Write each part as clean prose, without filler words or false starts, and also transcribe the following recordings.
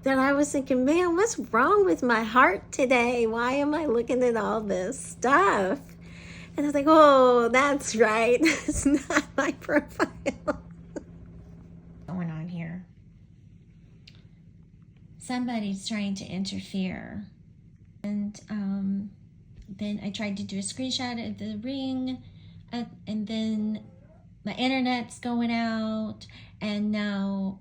That I was thinking, man, what's wrong with my heart today? Why am I looking at all this stuff? And I was like, oh, that's right. It's not my profile. Going on here. Somebody's trying to interfere. And then I tried to do a screenshot of the ring, and then my internet's going out, and now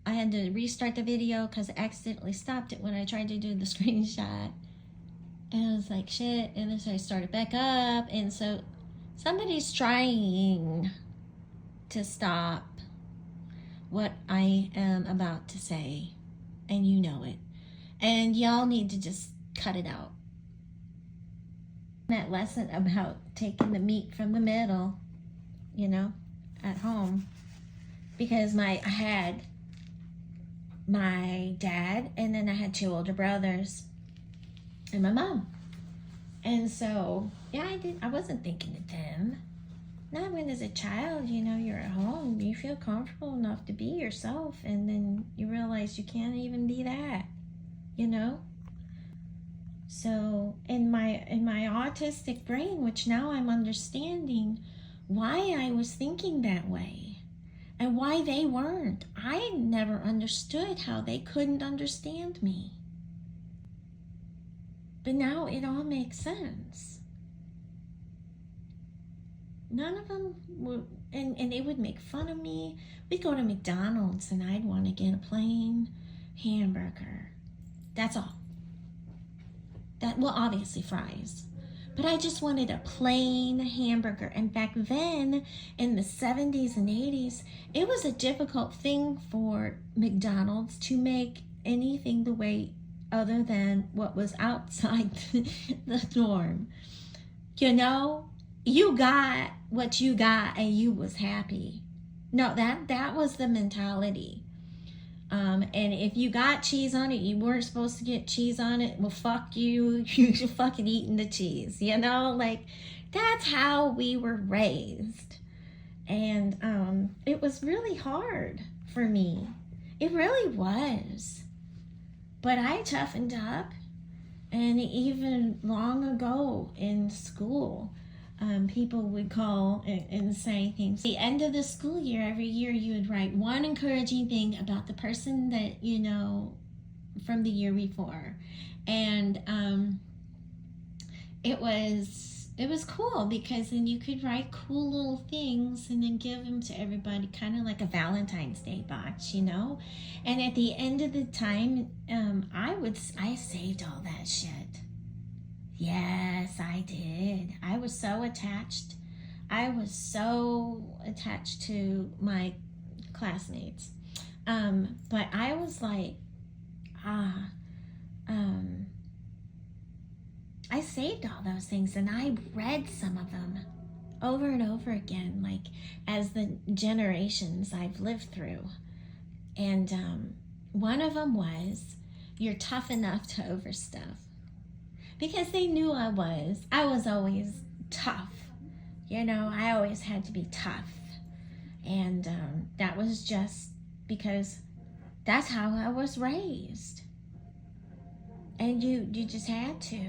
I had to restart the video because I accidentally stopped it when I tried to do the screenshot. And I was like, shit. And then so I started back up. And so somebody's trying to stop what I am about to say. And you know it. And y'all need to just cut it out. That lesson about taking the meat from the middle, you know, at home. Because I had my dad, and then I had 2 older brothers, and my mom. And so, yeah, I wasn't thinking of them. Not when as a child, you know, you're at home, you feel comfortable enough to be yourself, and then you realize you can't even be that, you know? So in my autistic brain, which now I'm understanding why I was thinking that way and why they weren't. I never understood how they couldn't understand me. But now it all makes sense. None of them would, and they would make fun of me. We'd go to McDonald's and I'd want to get a plain hamburger. That's all. Well, obviously fries. But I just wanted a plain hamburger. And back then, in the 70s and 80s, it was a difficult thing for McDonald's to make anything the way other than what was outside the norm. You know, you got what you got and you was happy. No, that was the mentality. And if you got cheese on it, you weren't supposed to get cheese on it. Well, fuck you. You're fucking eating the cheese, you know? Like, that's how we were raised. And it was really hard for me. It really was. But I toughened up. And even long ago in school, people would call and say things. At the end of the school year, every year you would write one encouraging thing about the person that you know from the year before. And it was cool because then you could write cool little things and then give them to everybody, kind of like a Valentine's Day box, you know. And at the end of the time, I saved all that shit. Yes, I did. I was so attached. I was so attached to my classmates. But I was like, I saved all those things and I read some of them over and over again, like as the generations I've lived through. And one of them was, you're tough enough to overstuff. Because they knew I was always tough. You know, I always had to be tough. And that was just because that's how I was raised. And you just had to.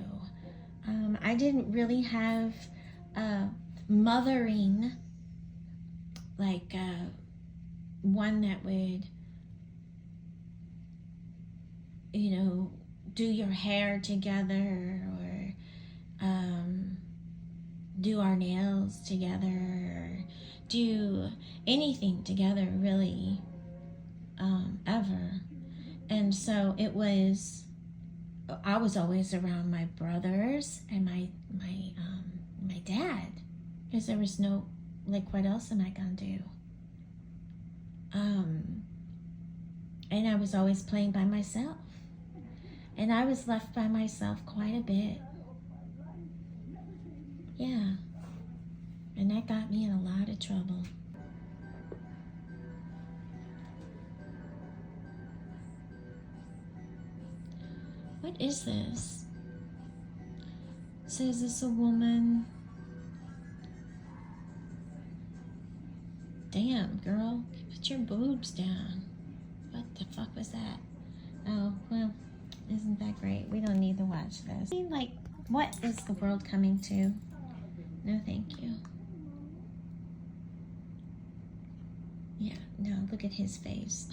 I didn't really have mothering, like one that would, you know, do your hair together or do our nails together or do anything together really ever. And so I was always around my brothers and my dad, because there was no, like, what else am I gonna do? And I was always playing by myself. And I was left by myself quite a bit. Yeah. And that got me in a lot of trouble. What is this? So is this a woman? Damn, girl. Put your boobs down. What the fuck was that? Oh, well, isn't that great? We don't need to watch this. Like, what is the world coming to? No, thank you. Yeah, no, look at his face.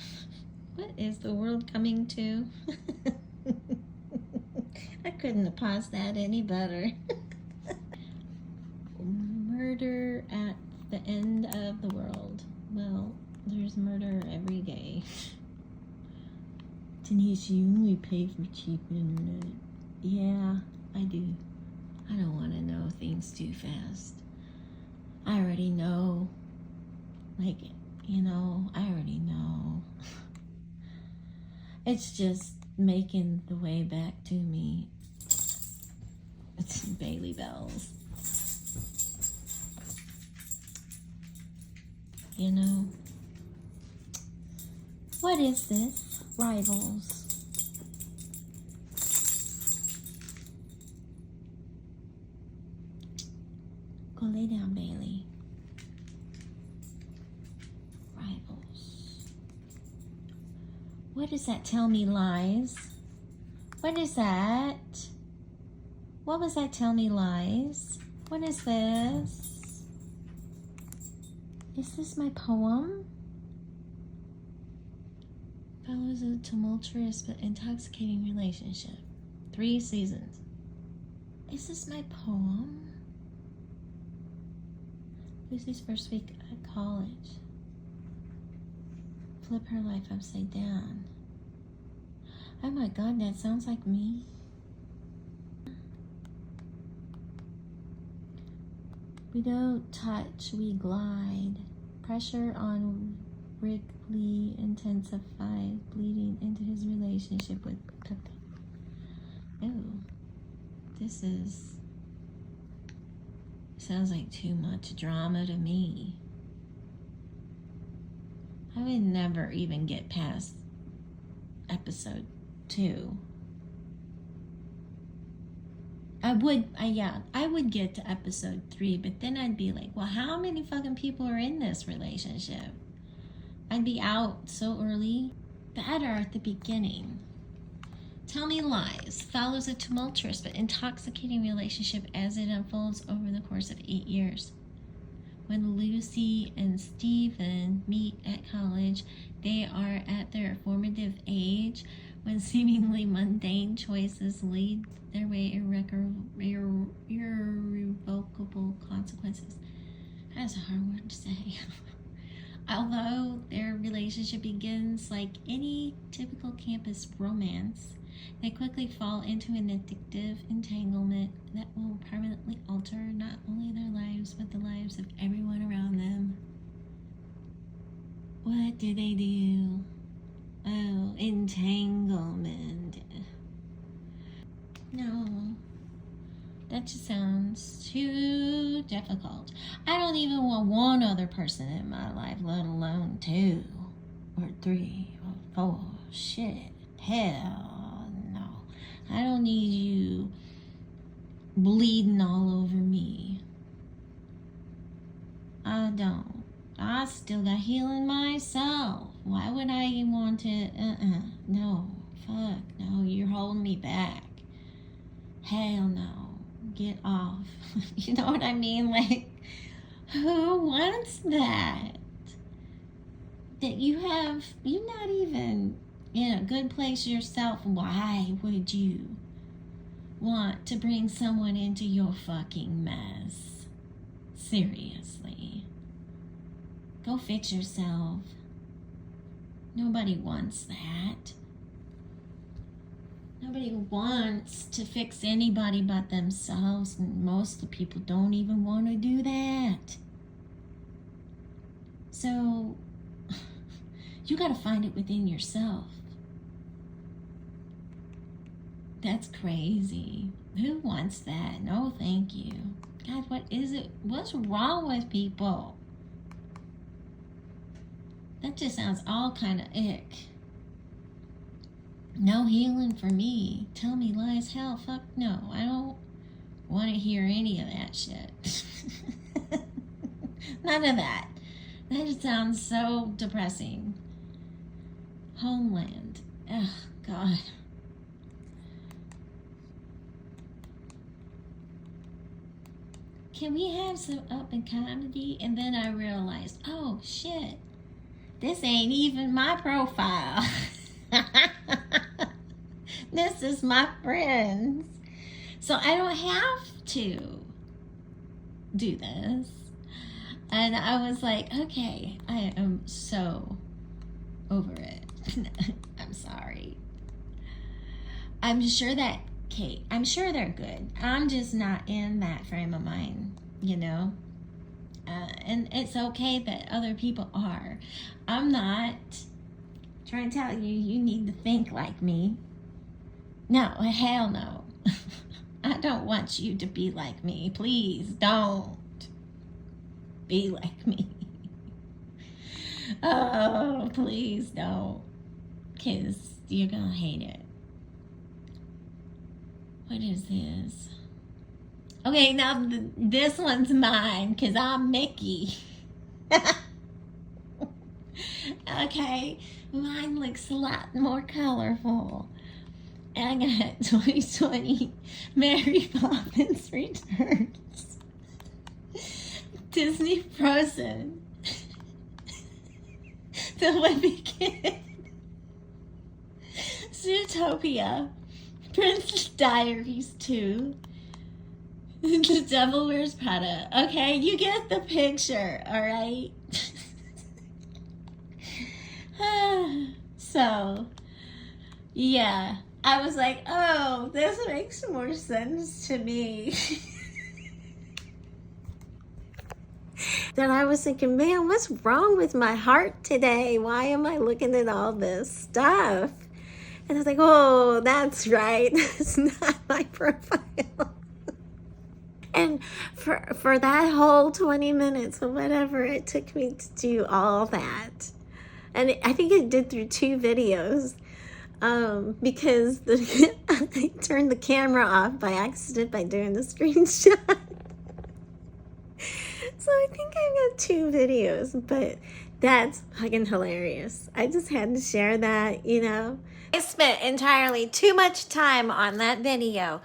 What is the world coming to? I couldn't have paused that any better. Murder at the end of the world. Well, there's murder every day. Denise, you only pay for cheap internet. Yeah, I do. I don't want to know things too fast. I already know. Like, I already know. It's just making the way back to me. It's Bailey Bells. What is this? Rivals. Go lay down, Bailey. Rivals. What does that tell me, lies? What is that? What was that tell me, lies? What is this? Is this my poem? Follows a tumultuous but intoxicating relationship. 3 seasons. Is this my poem? Lucy's first week at college. Flip her life upside down. Oh my God, that sounds like me. We don't touch, we glide. Pressure on Wrigley intensified, bleeding into his relationship with Pippa. Oh, this sounds like too much drama to me. I would never even get past episode 2. I would get to episode 3, but then I'd be like, well, how many fucking people are in this relationship? I'd be out so early. Better at the beginning. Tell me lies. Follows a tumultuous but intoxicating relationship as it unfolds over the course of 8 years. When Lucy and Stephen meet at college, they are at their formative age when seemingly mundane choices lead their way irrevocable consequences. That's a hard word to say. Although their relationship begins like any typical campus romance, they quickly fall into an addictive entanglement that will permanently alter not only their lives, but the lives of everyone around them. What do they do? Oh, entanglement. No, that just sounds too difficult. I don't even want one other person in my life, let alone 2 or 3 or 4. Shit. Hell no. I don't need you bleeding all over me. I don't. I still got healing myself. Why would I want to? No. Fuck. No, you're holding me back. Hell no. Get off. You know what I mean? Like, who wants that? That you're not even in a good place yourself. Why would you want to bring someone into your fucking mess? Seriously. Go fix yourself. Nobody wants that. Nobody wants to fix anybody but themselves, and most of the people don't even want to do that. So, you gotta find it within yourself. That's crazy. Who wants that? No, thank you. God, what is it? What's wrong with people? That just sounds all kind of ick. No healing for me. Tell me lies. Hell, fuck no. I don't want to hear any of that shit. None of that. That just sounds so depressing. Homeland. Ugh. God. Can we have some open comedy? And then I realized, oh shit, this ain't even my profile. This is my friends. So I don't have to do this. And I was like, okay, I am so over it. I'm sorry. I'm sure that, Kate, I'm sure they're good. I'm just not in that frame of mind, you know? And it's okay that other people are. I'm not trying to tell you, you need to think like me. No, hell no. I don't want you to be like me. Please don't be like me. Oh, please don't. Because you're going to hate it. What is this? Okay, now this one's mine because I'm Mickey. Okay, mine looks a lot more colorful. And I got 2020 Mary Poppins Returns. Disney Frozen. The Wimpy Kid. Zootopia. Princess Diaries 2. The Devil Wears Prada. Okay, you get the picture, alright? So, yeah. I was like, oh, this makes more sense to me. Then I was thinking, man, what's wrong with my heart today? Why am I looking at all this stuff? And I was like, oh, that's right. It's not my profile. And for that whole 20 minutes or whatever it took me to do all that. And I think it did through 2 videos. Because I turned the camera off by accident by doing the screenshot. So I think I got 2 videos, but that's fucking hilarious. I just had to share that, you know. I spent entirely too much time on that video.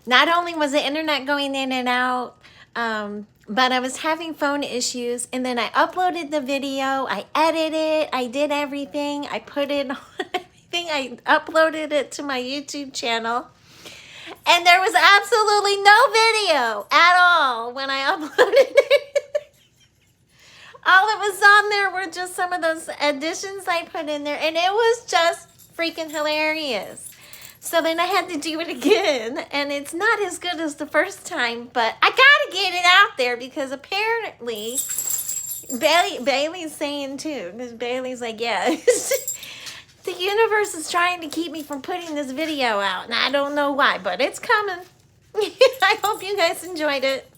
Not only was the internet going in and out, but I was having phone issues, and then I uploaded the video, I edited it, I did everything, I put it on everything, I uploaded it to my YouTube channel, and there was absolutely no video at all when I uploaded it. All that was on there were just some of those additions I put in there, and it was just freaking hilarious. So then I had to do it again, and it's not as good as the first time, but I gotta get it out there because apparently Bailey's saying too, because Bailey's like, yeah, the universe is trying to keep me from putting this video out, and I don't know why, but it's coming. I hope you guys enjoyed it.